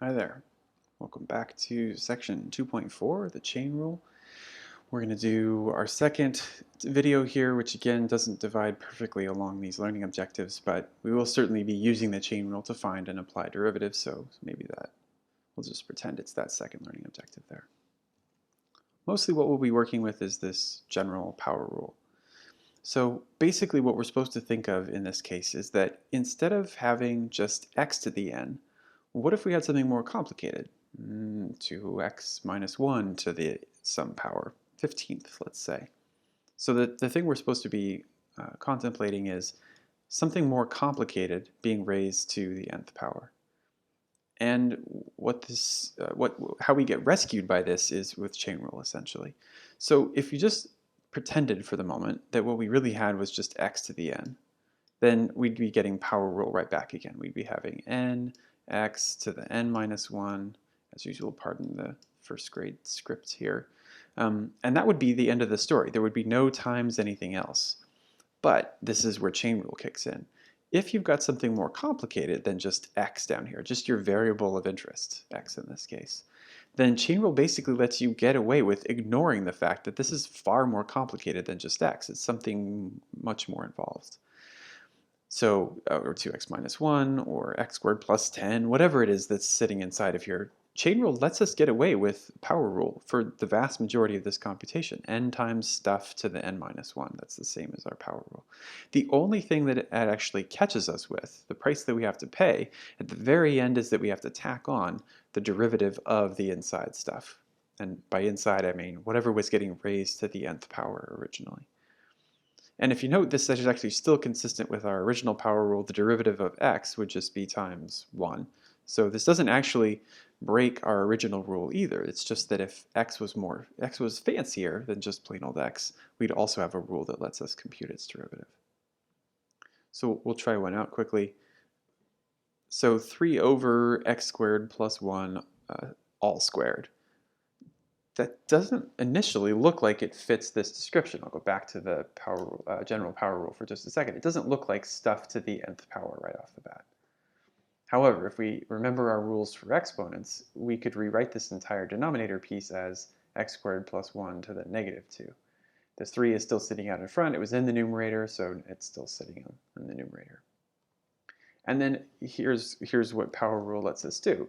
Hi there. Welcome back to section 2.4, the chain rule. We're going to do our second video here, which again doesn't divide perfectly along these learning objectives, but we will certainly be using the chain rule to find and apply derivatives, so maybe that we'll just pretend it's that second learning objective there. Mostly what we'll be working with is this general power rule. So basically what we're supposed to think of in this case is that instead of having just x to the n, what if we had something more complicated? 2x minus 1 to the some power, 15th, let's say. So the thing we're supposed to be contemplating is something more complicated being raised to the nth power. And how we get rescued by this is with chain rule, essentially. So if you just pretended for the moment that what we really had was just x to the n, then we'd be getting power rule right back again. We'd be having n x to the n minus 1, as usual, pardon the first grade script here. And that would be the end of the story. There would be no times anything else. But this is where chain rule kicks in. If you've got something more complicated than just x down here, just your variable of interest, x in this case, then chain rule basically lets you get away with ignoring the fact that this is far more complicated than just x. It's something much more involved. So, or 2x minus 1, or x squared plus 10, whatever it is that's sitting inside of here, chain rule lets us get away with power rule for the vast majority of this computation. N times stuff to the n minus 1, that's the same as our power rule. The only thing that it actually catches us with, the price that we have to pay, at the very end is that we have to tack on the derivative of the inside stuff. And by inside I mean whatever was getting raised to the nth power originally. And if you note, this is actually still consistent with our original power rule. The derivative of x would just be times 1. So this doesn't actually break our original rule either. It's just that if x was fancier than just plain old x, we'd also have a rule that lets us compute its derivative. So we'll try one out quickly. So 3 over x squared plus 1 all squared. That doesn't initially look like it fits this description. I'll go back to the general power rule for just a second. It doesn't look like stuff to the nth power right off the bat. However, if we remember our rules for exponents, we could rewrite this entire denominator piece as x squared plus 1 to the negative 2. This 3 is still sitting out in front. It was in the numerator, so it's still sitting in the numerator. And then here's what power rule lets us do.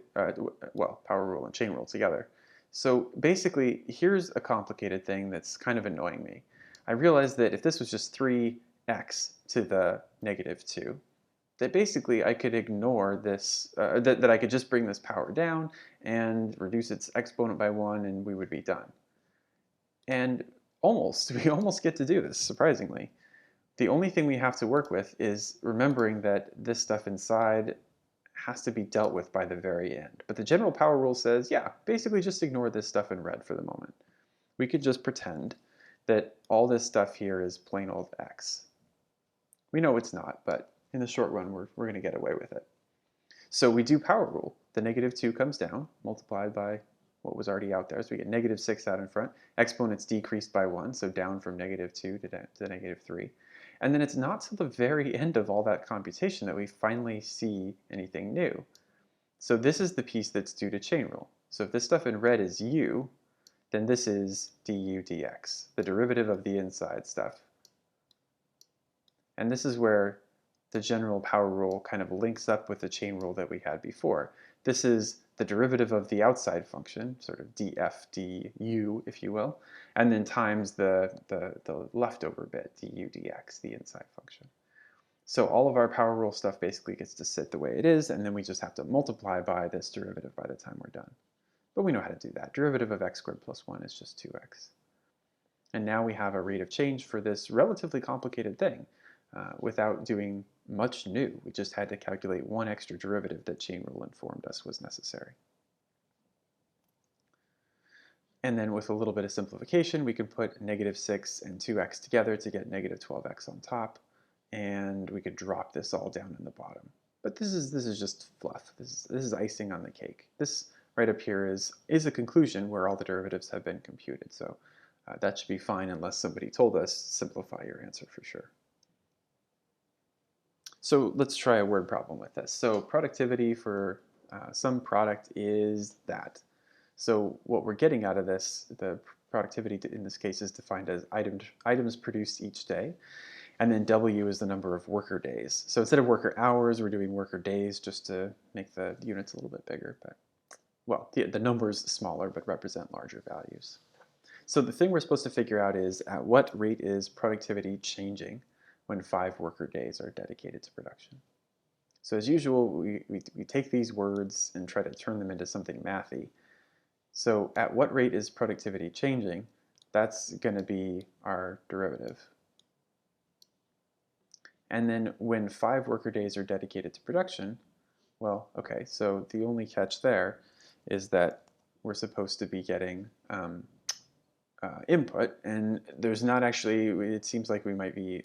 Well, power rule and chain rule together. So basically, here's a complicated thing that's kind of annoying me. I realized that if this was just 3x to the negative 2, that basically I could ignore this, that I could just bring this power down and reduce its exponent by 1 and we would be done. And we almost get to do this, surprisingly. The only thing we have to work with is remembering that this stuff inside has to be dealt with by the very end. But the general power rule says, yeah, basically just ignore this stuff in red for the moment. We could just pretend that all this stuff here is plain old x. We know it's not, but in the short run, we're going to get away with it. So we do power rule. The negative 2 comes down, multiplied by what was already out there. So we get negative 6 out in front. Exponents decreased by 1, so down from negative 2 to negative 3. And then it's not till the very end of all that computation that we finally see anything new. So this is the piece that's due to chain rule. So if this stuff in red is u, then this is du dx, the derivative of the inside stuff. And this is where the general power rule kind of links up with the chain rule that we had before. This is the derivative of the outside function, sort of df du, if you will, and then times the leftover bit, du dx, the inside function. So all of our power rule stuff basically gets to sit the way it is, and then we just have to multiply by this derivative by the time we're done. But we know how to do that. Derivative of x squared plus 1 is just 2x. And now we have a rate of change for this relatively complicated thing without doing much new. We just had to calculate one extra derivative that chain rule informed us was necessary. And then with a little bit of simplification, we could put negative 6 and 2x together to get negative 12x on top, and we could drop this all down in the bottom. But this is just fluff. This is icing on the cake. This right up here is a conclusion where all the derivatives have been computed. So that should be fine unless somebody told us simplify your answer for sure. So let's try a word problem with this. So productivity for Some product is that. So what we're getting out of this, the productivity in this case is defined as items produced each day. And then W is the number of worker days. So instead of worker hours, we're doing worker days just to make the units a little bit bigger. But well, the numbers smaller but represent larger values. So the thing we're supposed to figure out is at what rate is productivity changing when 5 worker days are dedicated to production. So as usual, we take these words and try to turn them into something mathy. So at what rate is productivity changing? That's going to be our derivative. And then when 5 worker days are dedicated to production, well, okay, so the only catch there is that we're supposed to be getting input, and there's not actually, it seems like we might be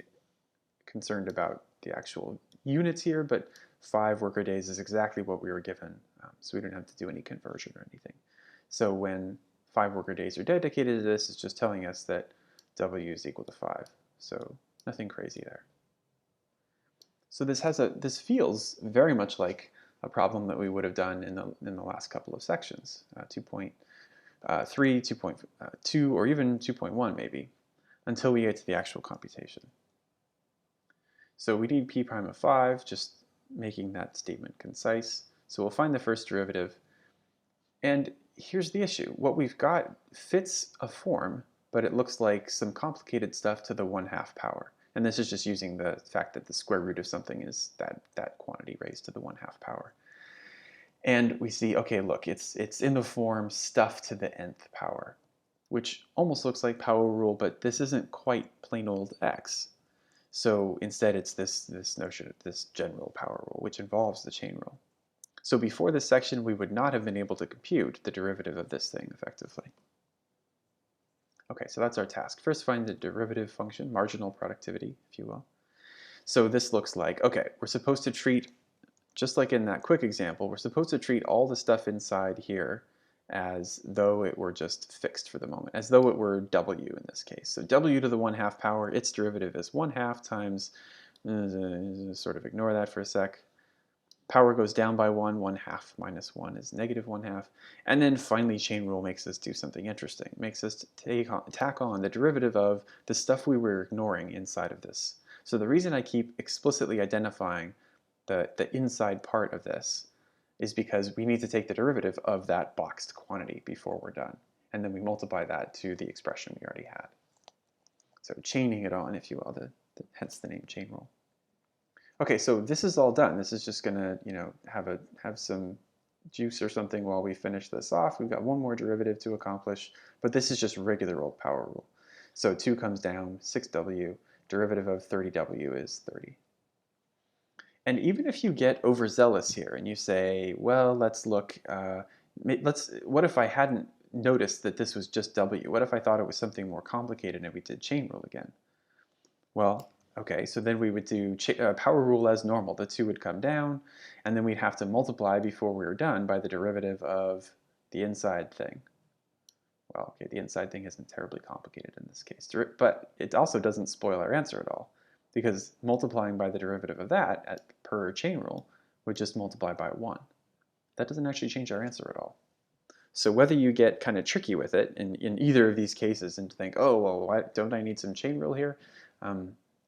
concerned about the actual units here, but 5 worker days is exactly what we were given, so we don't have to do any conversion or anything. So when 5 worker days are dedicated to this, it's just telling us that W is equal to 5. So nothing crazy there. So this feels very much like a problem that we would have done in the last couple of sections, 2.3, 2.2, or even 2.1 maybe, until we get to the actual computation. So we need p prime of 5, just making that statement concise. So we'll find the first derivative. And here's the issue. What we've got fits a form, but it looks like some complicated stuff to the 1/2 power. And this is just using the fact that the square root of something is that quantity raised to the 1/2 power. And we see, okay, look, it's in the form stuff to the nth power, which almost looks like power rule, but this isn't quite plain old x. So instead it's this notion of this general power rule, which involves the chain rule. So before this section, we would not have been able to compute the derivative of this thing effectively. Okay, so that's our task. First, find the derivative function, marginal productivity, if you will. So this looks like, okay, we're supposed to treat, just like in that quick example, we're supposed to treat all the stuff inside here as though it were just fixed for the moment, as though it were W in this case. So W to the 1/2 power, its derivative is 1/2 times, sort of ignore that for a sec, power goes down by 1, 1/2 minus 1 is negative 1/2. And then finally chain rule makes us do something interesting. It makes us tack on the derivative of the stuff we were ignoring inside of this. So the reason I keep explicitly identifying the inside part of this is because we need to take the derivative of that boxed quantity before we're done. And then we multiply that to the expression we already had. So chaining it on, if you will, hence the name chain rule. Okay, so this is all done. This is just gonna, have some juice or something while we finish this off. We've got one more derivative to accomplish, but this is just regular old power rule. So 2 comes down, 6W, derivative of 30W is 30. And even if you get overzealous here and you say, well, let's look, what if I hadn't noticed that this was just W? What if I thought it was something more complicated and we did chain rule again? Well, okay, so then we would do power rule as normal. The 2 would come down, and then we'd have to multiply before we were done by the derivative of the inside thing. Well, okay, the inside thing isn't terribly complicated in this case, but it also doesn't spoil our answer at all, because multiplying by the derivative of that per chain rule would just multiply by 1. That doesn't actually change our answer at all. So whether you get kind of tricky with it in either of these cases and think, oh, well, don't I need some chain rule here?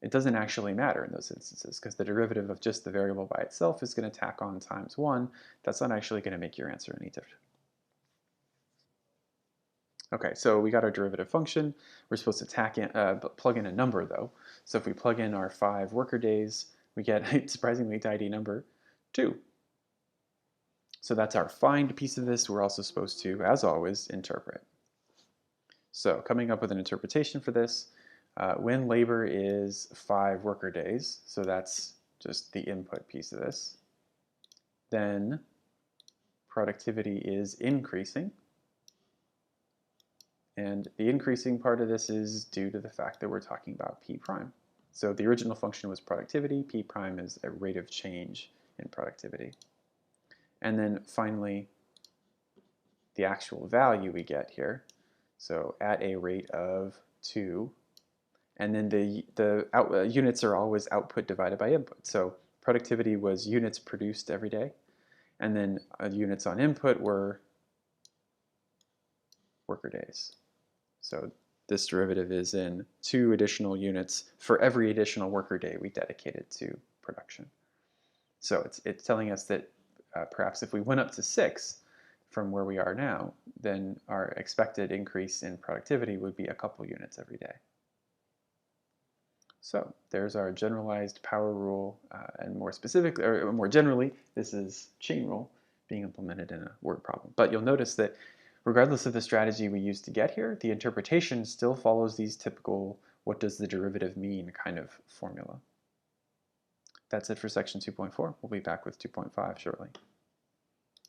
It doesn't actually matter in those instances because the derivative of just the variable by itself is going to tack on times 1. That's not actually going to make your answer any different. Okay, so we got our derivative function. We're supposed to plug in a number though. So if we plug in our 5 worker days, we get a surprisingly tidy number, 2. So that's our find piece of this. We're also supposed to, as always, interpret. So coming up with an interpretation for this, when labor is 5 worker days, so that's just the input piece of this, then productivity is increasing. And the increasing part of this is due to the fact that we're talking about p prime. So the original function was productivity, p prime is a rate of change in productivity. And then finally, the actual value we get here, so at a rate of 2, and then the units are always output divided by input. So productivity was units produced every day, and then units on input were worker days. So this derivative is in 2 additional units for every additional worker day we dedicated to production. So it's telling us that perhaps if we went up to 6 from where we are now, then our expected increase in productivity would be a couple units every day. So there's our generalized power rule, and more specifically, or more generally, this is chain rule being implemented in a word problem. But you'll notice that regardless of the strategy we use to get here, the interpretation still follows these typical what does the derivative mean kind of formula. That's it for section 2.4. We'll be back with 2.5 shortly.